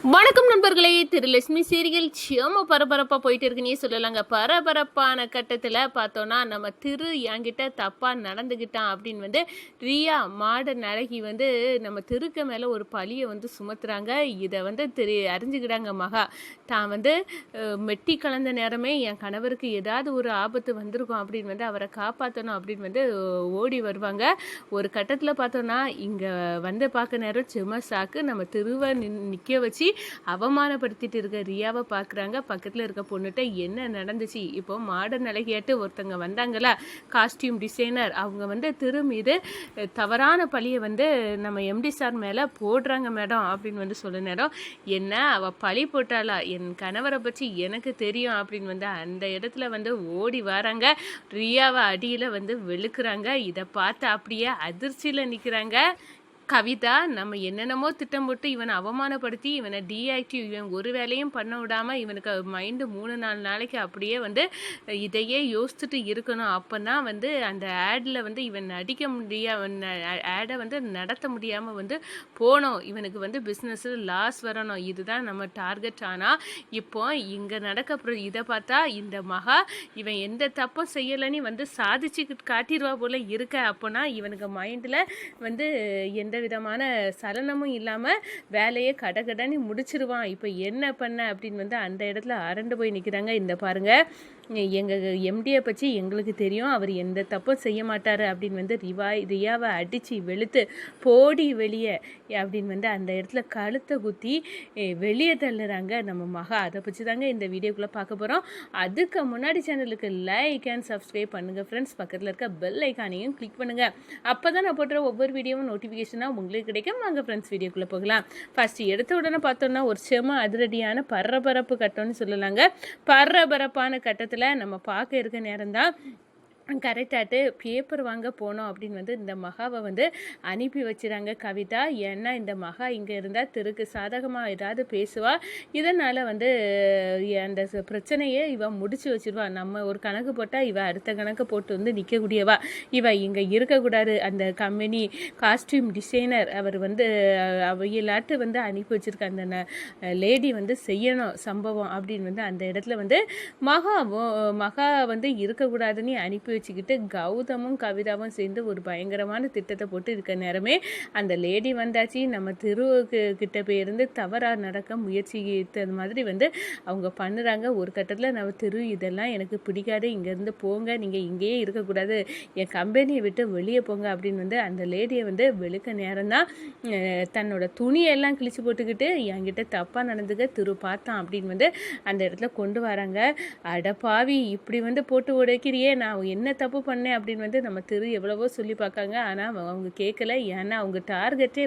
வணக்கம் நண்பர்களே, திருலட்சுமி சீரியல் செம பரபரப்பாக போயிட்டு இருக்குன்னே சொல்லலாங்க. பரபரப்பான கட்டத்தில் பார்த்தோன்னா நம்ம என்கிட்ட தப்பாக நடந்துக்கிட்டான் அப்படின்னு ரியா மாடர்ன் அழகி நம்ம திருக்கு மேலே ஒரு பழியை சுமத்துறாங்க. இதை அறிஞ்சுக்கிட்டாங்க மகா. தான் மெட்டி கலந்த நேரமே என் கணவருக்கு ஏதாவது ஒரு ஆபத்து வந்திருக்கும் அப்படின்னு அவரை காப்பாற்றணும் அப்படின்னு ஓடி வருவாங்க. ஒரு கட்டத்தில் பார்த்தோன்னா இங்கே பார்க்க நேரம் செம சாக்கு நம்ம திருவை நிற்க வச்சு அவமானப்படுத்திட்டு இருக்க ரியாவை பார்க்குறாங்க. பக்கத்தில் இருக்க பொண்ணுகிட்ட என்ன நடந்துச்சு, இப்போ மாடர்ன் அழகியாட்டு ஒருத்தங்க வந்தாங்களா காஸ்டியூம் டிசைனர், அவங்க திரு மீது தவறான பழியை நம்ம எம்டி சார் மேலே போடுறாங்க மேடம் அப்படின்னு சொல்ல நேரம், என்ன அவள் பழி போட்டாளா, என் கணவரை பற்றி எனக்கு தெரியும் அப்படின்னு அந்த இடத்துல ஓடி வராங்க. ரியாவை அடியில் வெளுக்குறாங்க. இதை பார்த்து அப்படியே அதிர்ச்சியில் நிற்கிறாங்க. கவிதா நம்ம என்னென்னமோ திட்டம் போட்டு இவனை அவமானப்படுத்தி இவனை டீஆக்டிவ், இவன் ஒரு வேலையும் பண்ண விடாமல் இவனுக்கு மைண்டு 3-4 நாளைக்கு அப்படியே இதையே யோசிச்சுட்டு இருக்கணும். அப்போனா அந்த ஆடில் இவன் நடிக்க ஆடை நடத்த முடியாமல் போனோம். இவனுக்கு பிஸ்னஸ் லாஸ் வரணும், இதுதான் நம்ம டார்கெட். ஆனால் இப்போ இங்கே நடக்க இதை பார்த்தா இந்த மகா இவன் எந்த தப்பும் செய்யலைன்னு சாதிச்சு காட்டிடுவா போல இருக்க. அப்போனா இவனுக்கு மைண்டில் எந்த விதமான சலனமும் இல்லாமல் வேலையை கடகடன்னு முடிச்சிருவான். இப்போ என்ன பண்ண அப்படின்னு அந்த இடத்துல அரண்டு போய் நிற்கிறாங்க. இந்த பாருங்கள், எங்கள் எம்டியை பற்றி எங்களுக்கு தெரியும், அவர் எந்த தப்பும் செய்ய மாட்டார் அப்படின்னு ரியாவை அடித்து வெளுத்து போடி வெளியே அப்படின்னு அந்த இடத்துல கழுத்தை குத்தி வெளியே தள்ளுறாங்க நம்ம மகா. அதை பற்றி தாங்க இந்த வீடியோக்குள்ளே பார்க்க போகிறோம். அதுக்கு முன்னாடி சேனலுக்கு லைக் அண்ட் சப்ஸ்கிரைப் பண்ணுங்கள் ஃப்ரெண்ட்ஸ். பக்கத்தில் இருக்க பெல் ஐக்கானையும் கிளிக் பண்ணுங்கள். அப்போ தான் நான் போட்டுற ஒவ்வொரு வீடியோவும் நோட்டிஃபிகேஷனாக உங்களுக்கு கிடைக்கும். வாங்க ஃப்ரெண்ட்ஸ் வீடியோக்குள்ளே போகலாம். ஃபஸ்ட்டு எடுத்த உடனே பார்த்தோன்னா ஒரு செம அதிரடியான பரபரப்பு கட்டம்னு சொல்லலாங்க. பரபரப்பான கட்டத்தில் நம்ம பார்க்க இருக்க நேரம் தான் கரெக்டாட்டு பேப்பர் வாங்க போனோம் அப்படின்னு இந்த மகாவை அனுப்பி வச்சுறாங்க கவிதா. ஏன்னா இந்த மகா இங்கே இருந்தால் திருக்கு சாதகமாக ஏதாவது பேசுவா, இதனால் அந்த பிரச்சனையே இவ முடிச்சு வச்சிருவா. நம்ம ஒரு கணக்கு போட்டால் இவ அடுத்த கணக்கு போட்டு நிற்கக்கூடியவா. இவ இங்கே இருக்கக்கூடாது. அந்த கம்பெனி காஸ்டியூம் டிசைனர் அவர் அவையிலாட்டு அனுப்பி வச்சிருக்க அந்த லேடி செய்யணும் சம்பவம் அப்படின்னு அந்த இடத்துல மகா இருக்கக்கூடாதுன்னு அனுப்பி வச்சுக்கிட்டு கௌதமும் கவிதாவும் சேர்ந்து ஒரு பயங்கரமான திட்டத்தை போட்டு இருக்க நேரமே அந்த லேடி வந்தாச்சு. நம்ம திருவுக்கு கிட்ட போயிருந்து தவறாக நடக்க முயற்சி மாதிரி அவங்க பண்ணுறாங்க. ஒரு கட்டத்தில் நம்ம திரு இதெல்லாம் எனக்கு பிடிக்காது, இங்கேருந்து போங்க, நீங்கள் இங்கேயே இருக்கக்கூடாது, என் கம்பெனியை விட்டு வெளியே போங்க அப்படின்னு அந்த லேடியை வெளுக்க நேரம் தான் தன்னோட துணியெல்லாம் கிழிச்சு போட்டுக்கிட்டு என்கிட்ட தப்பாக நடந்துக்க திரு பார்த்தான் அப்படின்னு அந்த இடத்துல கொண்டு வராங்க. அடப்பாவி இப்படி போட்டு உடைக்கிறியே, நான் என்ன தப்பு பண்ணேன் அப்படின்னு நம்ம திரு எவ்வளவோ சொல்லி பார்க்காங்க. ஆனால் அவங்க கேட்கல. ஏன்னா அவங்க டார்கெட்டே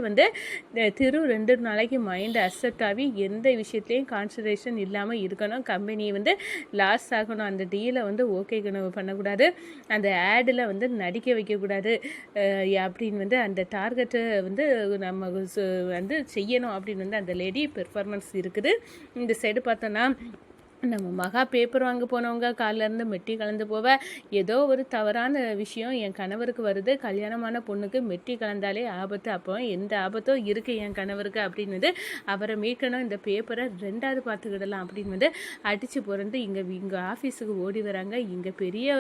திரு 2 நாளைக்கு மைண்ட் அசெப்ட் ஆகி எந்த விஷயத்துலையும் கான்சன்ட்ரேஷன் இல்லாமல் இருக்கணும், கம்பெனியை லாஸ் ஆகணும், அந்த டீலை ஓகே பண்ணக்கூடாது, அந்த ஆடில் நடிக்க வைக்கக்கூடாது அப்படின்னு அந்த டார்கெட்டை நம்ம செய்யணும் அப்படின்னு அந்த லேடி பெர்ஃபார்மன்ஸ் இருக்குது. இந்த சைடு பார்த்தோன்னா நம்ம மகா பேப்பர் வாங்க போனவங்க காலிலேருந்து மெட்டி கலந்து போவ, ஏதோ ஒரு தவறான விஷயம் என் கணவருக்கு வருது, கல்யாணமான பொண்ணுக்கு மெட்டி கலந்தாலே ஆபத்து, அப்போ எந்த ஆபத்தோ இருக்குது என் கணவருக்கு அப்படின்னு அவரை மீட்கணும், இந்த பேப்பரை 2வது பார்த்துக்கிடலாம் அப்படின்னு அடித்து பிறந்து இங்கே ஆஃபீஸுக்கு ஓடி வராங்க. இங்கே பெரிய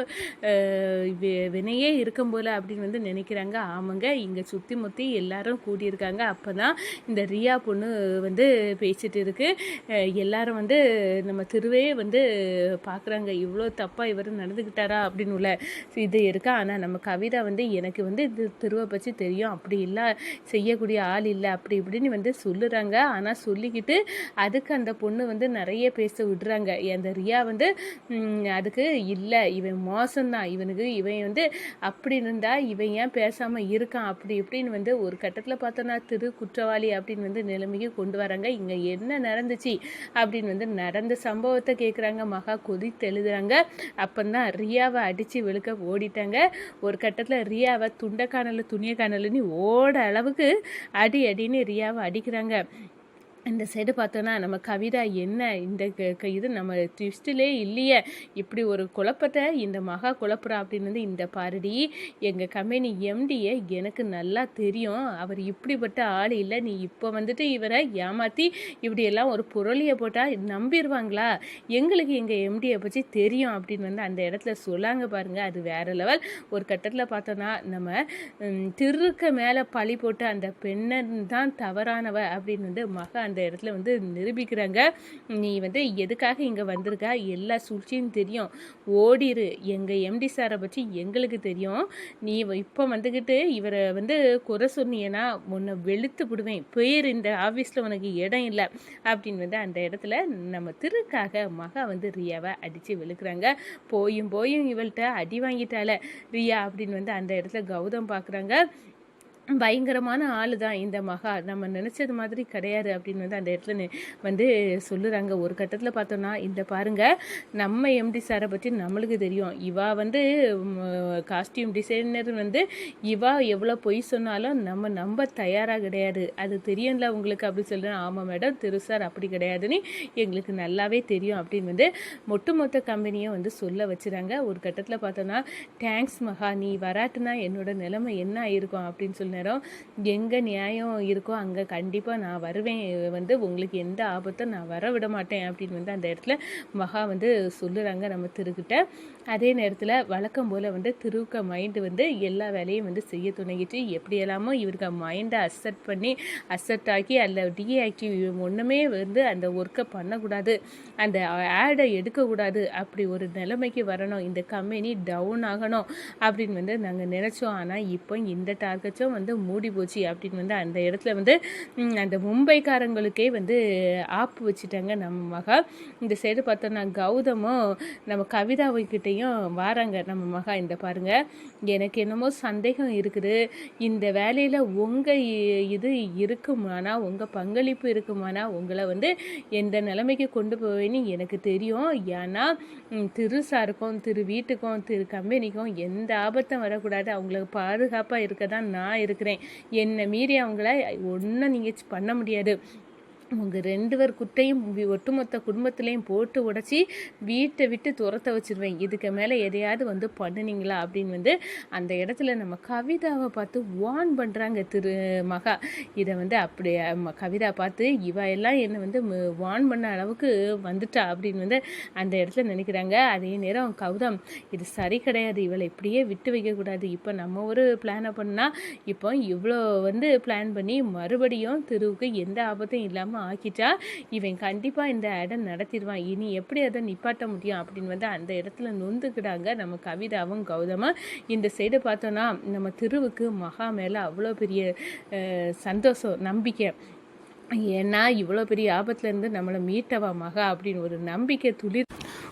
வினையே இருக்கும் போல் அப்படின்னு நினைக்கிறாங்க. ஆமாங்க, இங்கே சுற்றி முற்றி எல்லாரும் கூடியிருக்காங்க. அப்போ தான் இந்த ரியா பொண்ணு பேசிட்டு இருக்கு. எல்லாரும் நம்ம திருவே பார்க்குறாங்க, இவ்வளோ தப்பாக இவர் நடந்துக்கிட்டாரா அப்படின்னு உள்ள இது இருக்கா. ஆனால் நம்ம கவிதா எனக்கு இது திருவை பற்றி தெரியும், அப்படி இல்லை, செய்யக்கூடிய ஆள் இல்லை அப்படி இப்படின்னு சொல்லுறாங்க. ஆனால் சொல்லிக்கிட்டு அதுக்கு அந்த பொண்ணு நிறைய பேச விடுறாங்க. அந்த ரியா அதுக்கு இல்லை, இவன் மோசம்தான், இவன் அப்படி இருந்தால் இவன் ஏன் பேசாமல் இருக்கான் அப்படி இப்படின்னு ஒரு கட்டத்தில் பார்த்தோன்னா திரு குற்றவாளி அப்படின்னு நிலைமைக்கு கொண்டு வராங்க. இங்கே என்ன நடந்துச்சு அப்படின்னு நடந்த சம்பவத்தை கேட்குறாங்க. மகா கொதித்து எழுதுறாங்க. அப்போதான் ரியாவை அடித்து வெளுக்க ஓடிட்டாங்க. ஒரு கட்டத்தில் ரியாவை துண்டை காணல துணியை காணலன்னு ஓட அளவுக்கு அடின்னு ரியாவை அடிக்கிறாங்க. இந்த சைடு பார்த்தோன்னா நம்ம கவிதா என்ன இந்த இது நம்ம ட்விஸ்ட்டிலே இல்லையே, இப்படி ஒரு குழப்பத்தை இந்த மகா குழப்புறா அப்படின்னு வந்து இந்த பாருடி எங்கள் கம்பெனி எம்டியை எனக்கு நல்லா தெரியும், அவர் இப்படிப்பட்ட ஆள் இல்லை, நீ இப்போ வந்துட்டு இவரை ஏமாற்றி இப்படியெல்லாம் ஒரு புரளியை போட்டால் நம்பிடுவாங்களா, எங்களுக்கு எங்கள் எம்டியை பற்றி தெரியும் அப்படின்னு வந்து அந்த இடத்துல சொல்லாங்க பாருங்கள். அது வேறு லெவல். ஒரு கட்டத்தில் பார்த்தோன்னா நம்ம திருக்க மேலே பழி போட்டு அந்த பெண்ணை தான் தவறானவ அப்படின்னு வந்து மகா அந்த இடத்துல வந்து நிரூபிக்கிறாங்க. நீ வந்து எதுக்காக இங்கே வந்திருக்க, எல்லா சூழ்ச்சியும் தெரியும், ஓடிரு, எங்கள் எம்டி சாரை பற்றி எங்களுக்கு தெரியும், நீ இப்போ வந்துக்கிட்டு இவரை வந்து குறை சொன்னீங்கன்னா உன்னை வெளுத்து விடுவேன், போயிரு, இந்த ஆஃபீஸில் உனக்கு இடம் இல்லை அப்படின்னு வந்து அந்த இடத்துல நம்ம திருக்காக மகா வந்து ரியாவை அடித்து வெளுக்கிறாங்க. போயும் இவள்கிட்ட அடி வாங்கிட்டால ரியா அப்படின்னு வந்து அந்த இடத்துல கௌதம் பார்க்குறாங்க. பயங்கரமான ஆள் தான் இந்த மகா, நம்ம நினச்சது மாதிரி கிடையாது அப்படின்னு வந்து அந்த இடத்துல வந்து சொல்லுறாங்க. ஒரு கட்டத்தில் பார்த்தோன்னா இந்த பாருங்க, நம்ம எம்டி சாரை பற்றி நம்மளுக்கு தெரியும், இவா வந்து காஸ்டியூம் டிசைனர் வந்து இவா எவ்வளோ பொய் சொன்னாலும் நம்ம நம்ப தயாராக கிடையாது, அது தெரியும்ல உங்களுக்கு அப்படின்னு சொல்கிறேன். ஆமாம் மேடம், திரு சார் அப்படி கிடையாதுன்னு எங்களுக்கு நல்லாவே தெரியும் அப்படின்னு வந்து மொத்த கம்பெனியை வந்து சொல்ல வச்சுறாங்க. ஒரு கட்டத்தில் பார்த்தோன்னா தேங்க்ஸ் மகா, நீ வராட்டுனா என்னோட நிலைமை என்ன ஆயிருக்கும் அப்படின்னு சொல்லி நேரம் எங்கே நியாயம் இருக்கோ அங்கே கண்டிப்பாக நான் வருவேன், வந்து உங்களுக்கு எந்த ஆபத்தும் நான் வர விட மாட்டேன் அப்படின்னு வந்து அந்த இடத்துல மகா வந்து சொல்லுறாங்க நம்ம திருக்கிட்ட. அதே நேரத்தில் வழக்கம் போல் வந்து திருக்க மைண்டு வந்து எல்லா வேலையும் வந்து செய்ய துணைகிட்டு எப்படியெல்லாமோ இவருக்கு மைண்டை அசெப்ட் ஆக்கி அதில் டீஆக்டிவ் ஒன்றுமே வந்து அந்த ஒர்க்கை பண்ணக்கூடாது, அந்த ஆடை எடுக்கக்கூடாது, அப்படி ஒரு நிலைமைக்கு வரணும், இந்த கம்பெனி டவுன் ஆகணும் அப்படின்னு வந்து நாங்கள் நினச்சோம். ஆனால் இப்போ இந்த டார்கெட்ஸும் வந்து மூடி போச்சு அப்படின்னு வந்து அந்த இடத்துல வந்து அந்த மும்பைக்காரங்களுக்கே வந்து ஆப்பு வச்சுட்டாங்க நம்ம மகா. இந்த சைடு பார்த்தோன்னா கௌதமும் நம்ம கவிதாவுக்கிட்டையும் வாராங்க நம்ம மகா. இந்த பாருங்க, எனக்கு என்னமோ சந்தேகம் இருக்குது, இந்த வேலையில் உங்கள் இது இருக்குமானா, உங்கள் பங்களிப்பு இருக்குமானா உங்களை வந்து எந்த நிலைமைக்கு கொண்டு போவேன்னு எனக்கு தெரியும், ஏன்னா திரு சாருக்கும் திரு வீட்டுக்கும் திரு கம்பெனிக்கும் எந்த ஆபத்தும் வரக்கூடாது, அவங்களுக்கு பாதுகாப்பாக இருக்க தான் நான் இருக்கிறேன், என்னை மீறி அவங்கள ஒன்றும் நீங்கள் பண்ண முடியாது, உங்கள் 2 பேர் குட்டையும் ஒட்டுமொத்த குடும்பத்துலேயும் போட்டு உடச்சி வீட்டை விட்டு துரத்த வச்சுருவேன், இதுக்கு மேலே எதையாவது வந்து பண்ணினீங்களா அப்படின்னு வந்து அந்த இடத்துல நம்ம கவிதாவை பார்த்து வார்ன் பண்ணுறாங்க திரு மகா. இதை வந்து அப்படி கவிதா பார்த்து இவ எல்லாம் என்னை வந்து வார்ன் பண்ண அளவுக்கு வந்துட்டா அப்படின்னு வந்து அந்த இடத்துல நினைக்கிறாங்க. அதே நேரம் கௌதம், இது சரி கிடையாது, இவளை இப்படியே விட்டு வைக்கக்கூடாது, இப்போ நம்ம ஒரு பிளானை பண்ணால் இப்போ இவ்வளோ வந்து பிளான் பண்ணி மறுபடியும் திருவுக்கு எந்த ஆபத்தும் இல்லாமல் ஆக்கிட்டா இவன் கண்டிப்பாக இந்த இடம் நடத்திடுவான், இனி எப்படி அதை நிப்பாட்ட முடியும் அப்படின்னு வந்து அந்த இடத்துல நொந்துக்கிடாங்க நம்ம கவிதாவும் கௌதமும். இந்த சைடு பார்த்தோன்னா நம்ம திருவுக்கு மகா மேலே அவ்வளோ பெரிய சந்தோஷம், நம்பிக்கை, ஏன்னா இவ்வளோ பெரிய ஆபத்துலேருந்து நம்மளை மீட்டவா மகா அப்படின்னு ஒரு நம்பிக்கை